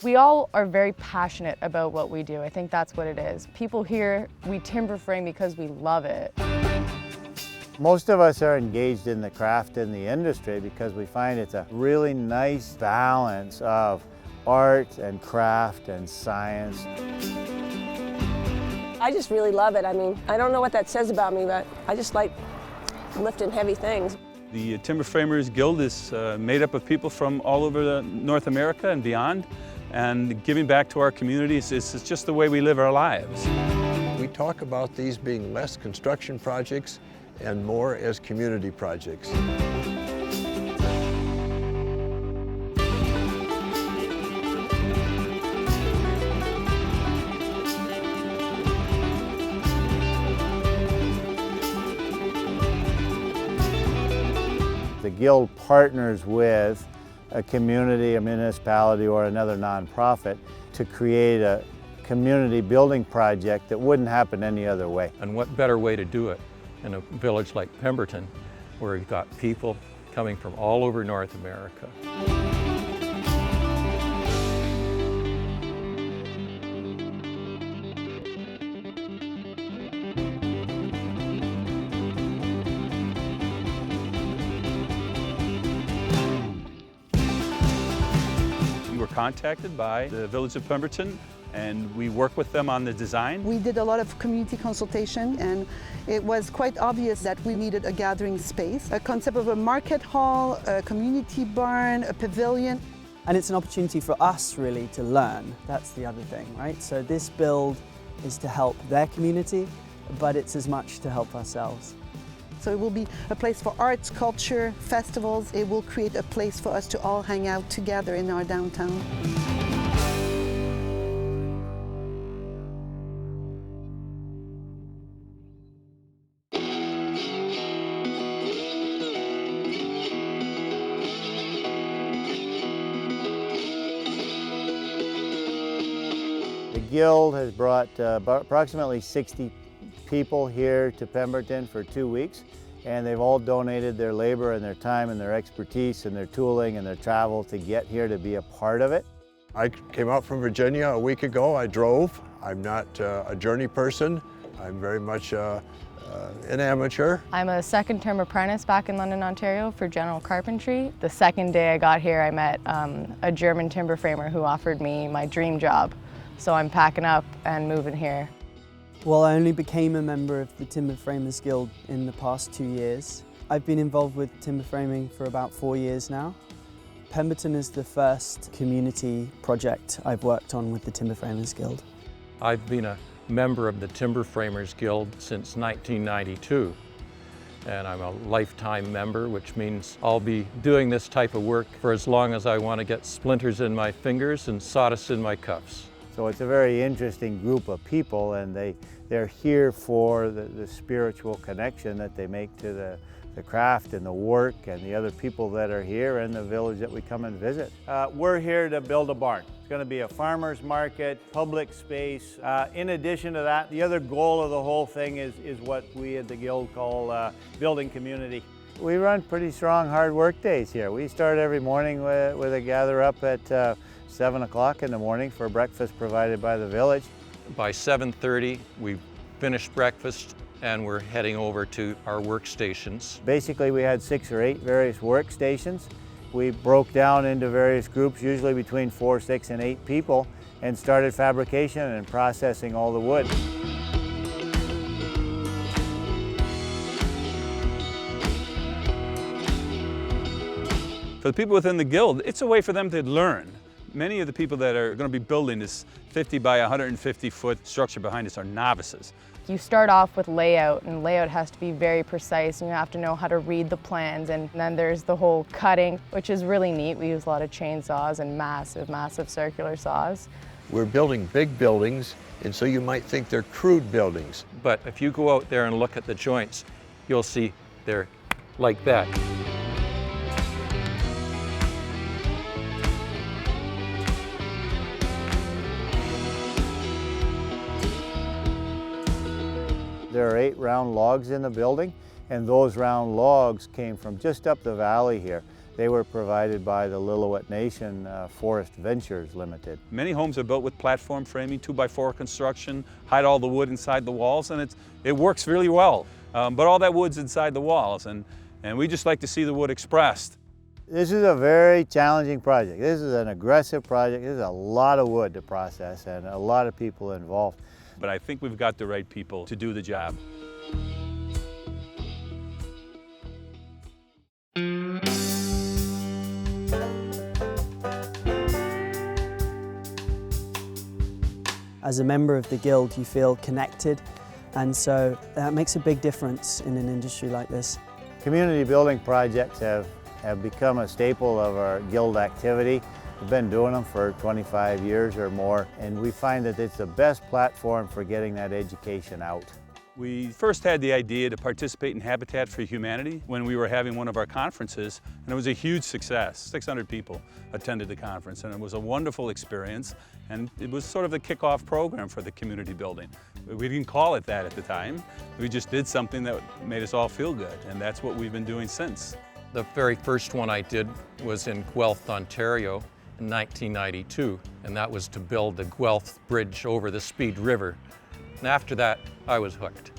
We all are very passionate about what we do. I think that's what it is. People here, we timber frame because we love it. Most of us are engaged in the craft and the industry because we find it's a really nice balance of art and craft and science. I just really love it. I mean, I don't know what that says about me, but I just like lifting heavy things. The Timber Framers Guild is made up of people from all over North America and beyond, and giving back to our communities is just the way we live our lives. We talk about these being less construction projects and more as community projects. The Guild partners with a community, a municipality, or another nonprofit to create a community building project that wouldn't happen any other way. And what better way to do it in a village like Pemberton, where you've got people coming from all over North America. We were contacted by the Village of Pemberton, and we work with them on the design. We did a lot of community consultation, and it was quite obvious that we needed a gathering space, a concept of a market hall, a community barn, a pavilion. And it's an opportunity for us really to learn. That's the other thing, right? So this build is to help their community, but it's as much to help ourselves. So it will be a place for arts, culture, festivals. It will create a place for us to all hang out together in our downtown. The Guild has brought approximately 60 people here to Pemberton for 2 weeks, and they've all donated their labor and their time and their expertise and their tooling and their travel to get here to be a part of it. I came out from Virginia a week ago. I drove. I'm not a journey person. I'm very much an amateur. I'm a second-term apprentice back in London, Ontario for general carpentry. The second day I got here, I met a German timber framer who offered me my dream job. So I'm packing up and moving here. Well, I only became a member of the Timber Framers Guild in the past 2 years. I've been involved with timber framing for about 4 years now. Pemberton is the first community project I've worked on with the Timber Framers Guild. I've been a member of the Timber Framers Guild since 1992. And I'm a lifetime member, which means I'll be doing this type of work for as long as I want to get splinters in my fingers and sawdust in my cuffs. So it's a very interesting group of people, and they're here for the spiritual connection that they make to the craft and the work and the other people that are here and the village that we come and visit. We're here to build a barn. It's going to be a farmer's market, public space. In addition to that, the other goal of the whole thing is what we at the Guild call building community. We run pretty strong, hard work days here. We start every morning with a gather up at 7 o'clock in the morning for breakfast provided by the village. By 7:30, we finished breakfast and we're heading over to our workstations. Basically, we had 6 or 8 various workstations. We broke down into various groups, usually between 4, 6, and 8 people, and started fabrication and processing all the wood. For the people within the Guild, it's a way for them to learn. Many of the people that are going to be building this 50 by 150 foot structure behind us are novices. You start off with layout, and layout has to be very precise, and you have to know how to read the plans. And then there's the whole cutting, which is really neat. We use a lot of chainsaws and massive circular saws. We're building big buildings, and so you might think they're crude buildings. But if you go out there and look at the joints, you'll see they're like that. There are 8 round logs in the building, and those round logs came from just up the valley here. They were provided by the Lillooet Nation Forest Ventures Limited. Many homes are built with platform framing, 2x4 construction, hide all the wood inside the walls, and it works really well. But all that wood's inside the walls, and we just like to see the wood expressed. This is a very challenging project. This is an aggressive project. There's a lot of wood to process and a lot of people involved. But I think we've got the right people to do the job. As a member of the Guild, you feel connected, and so that makes a big difference in an industry like this. Community building projects have become a staple of our Guild activity. We've been doing them for 25 years or more, and we find that it's the best platform for getting that education out. We first had the idea to participate in Habitat for Humanity when we were having one of our conferences, and it was a huge success. 600 people attended the conference, and it was a wonderful experience, and it was sort of the kickoff program for the community building. We didn't call it that at the time. We just did something that made us all feel good, and that's what we've been doing since. The very first one I did was in Guelph, Ontario in 1992, and that was to build the Guelph Bridge over the Speed River. And after that, I was hooked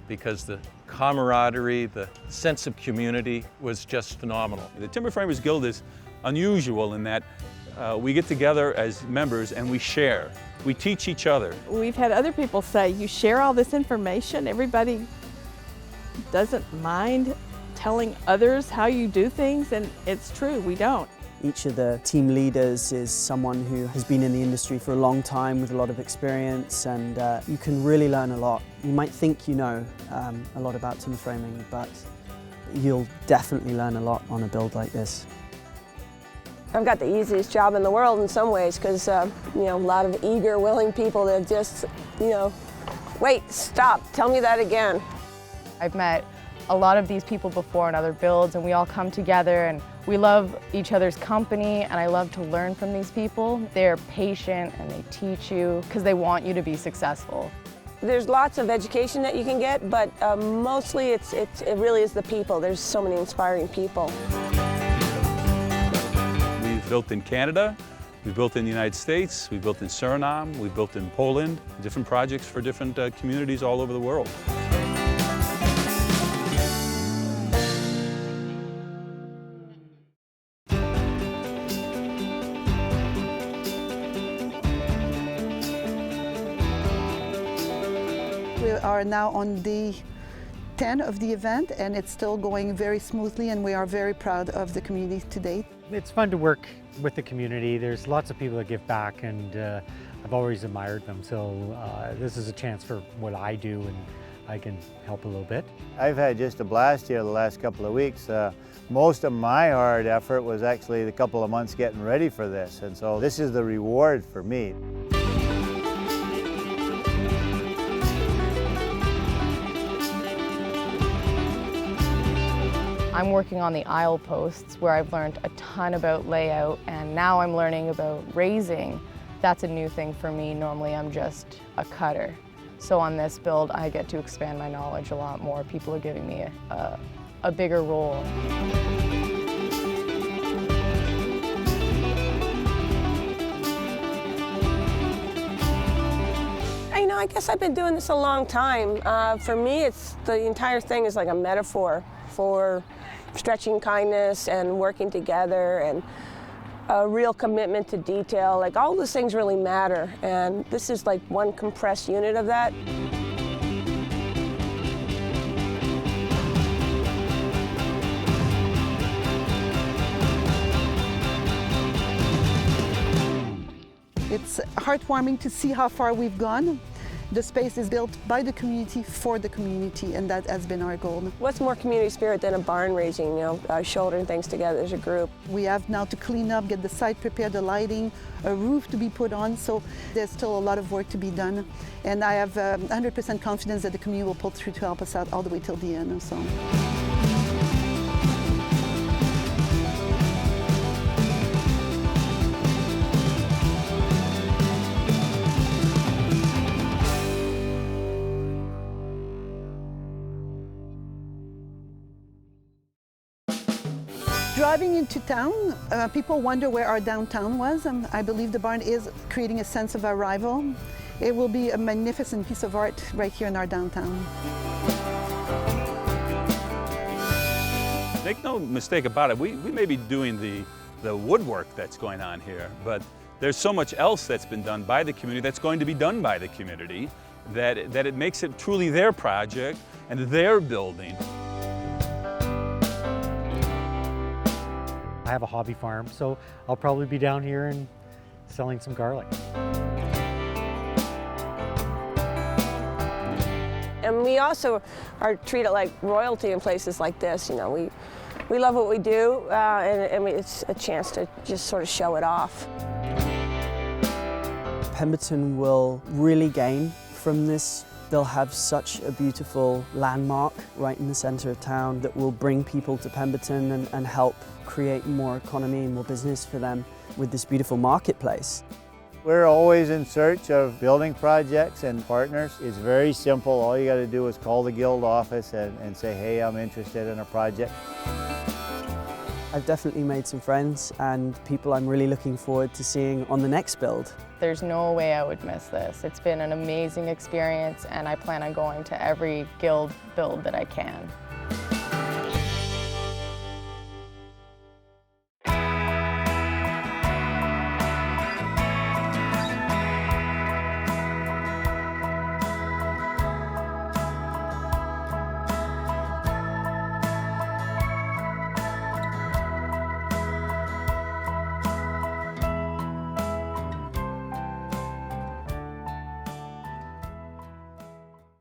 because the camaraderie, the sense of community was just phenomenal. The Timber Framers Guild is unusual in that we get together as members and we share. We teach each other. We've had other people say, you share all this information, everybody doesn't mind telling others how you do things, and it's true, we don't. Each of the team leaders is someone who has been in the industry for a long time with a lot of experience, and you can really learn a lot. You might think you know a lot about timber framing, but you'll definitely learn a lot on a build like this. I've got the easiest job in the world in some ways because, you know, a lot of eager, willing people that just, you know, wait, stop, tell me that again. I've met a lot of these people before in other builds, and we all come together and we love each other's company, and I love to learn from these people. They're patient and they teach you because they want you to be successful. There's lots of education that you can get, but mostly it really is the people. There's so many inspiring people. We've built in Canada, we've built in the United States, we've built in Suriname, we've built in Poland, different projects for different communities all over the world. We are now on day 10 of the event, and it's still going very smoothly, and we are very proud of the community to date. It's fun to work with the community. There's lots of people that give back, and I've always admired them. So this is a chance for what I do, and I can help a little bit. I've had just a blast here the last couple of weeks. Most of my hard effort was actually the couple of months getting ready for this, and so this is the reward for me. I'm working on the aisle posts where I've learned a ton about layout, and now I'm learning about raising. That's a new thing for me. Normally I'm just a cutter. So on this build I get to expand my knowledge a lot more. People are giving me a bigger role. You know, I guess I've been doing this a long time. For me, the entire thing is like a metaphor for stretching kindness and working together and a real commitment to detail. Like, all those things really matter, and this is like one compressed unit of that. It's heartwarming to see how far we've gone. The space is built by the community for the community, and that has been our goal. What's more community spirit than a barn raising, you know, shouldering things together as a group? We have now to clean up, get the site prepared, the lighting, a roof to be put on, so there's still a lot of work to be done. And I have 100% confidence that the community will pull through to help us out all the way till the end. So. Driving into town, people wonder where our downtown was. I believe the barn is creating a sense of arrival. It will be a magnificent piece of art right here in our downtown. Make no mistake about it, we may be doing the woodwork that's going on here, but there's so much else that's been done by the community that's going to be done by the community that it makes it truly their project and their building. I have a hobby farm, so I'll probably be down here and selling some garlic. And we also are treated like royalty in places like this. You know, we love what we do, and it's a chance to just sort of show it off. Pemberton will really gain from this. They'll have such a beautiful landmark right in the center of town that will bring people to Pemberton and help create more economy and more business for them with this beautiful marketplace. We're always in search of building projects and partners. It's very simple. All you got to do is call the guild office and say, hey, I'm interested in a project. I've definitely made some friends and people I'm really looking forward to seeing on the next build. There's no way I would miss this. It's been an amazing experience, and I plan on going to every guild build that I can.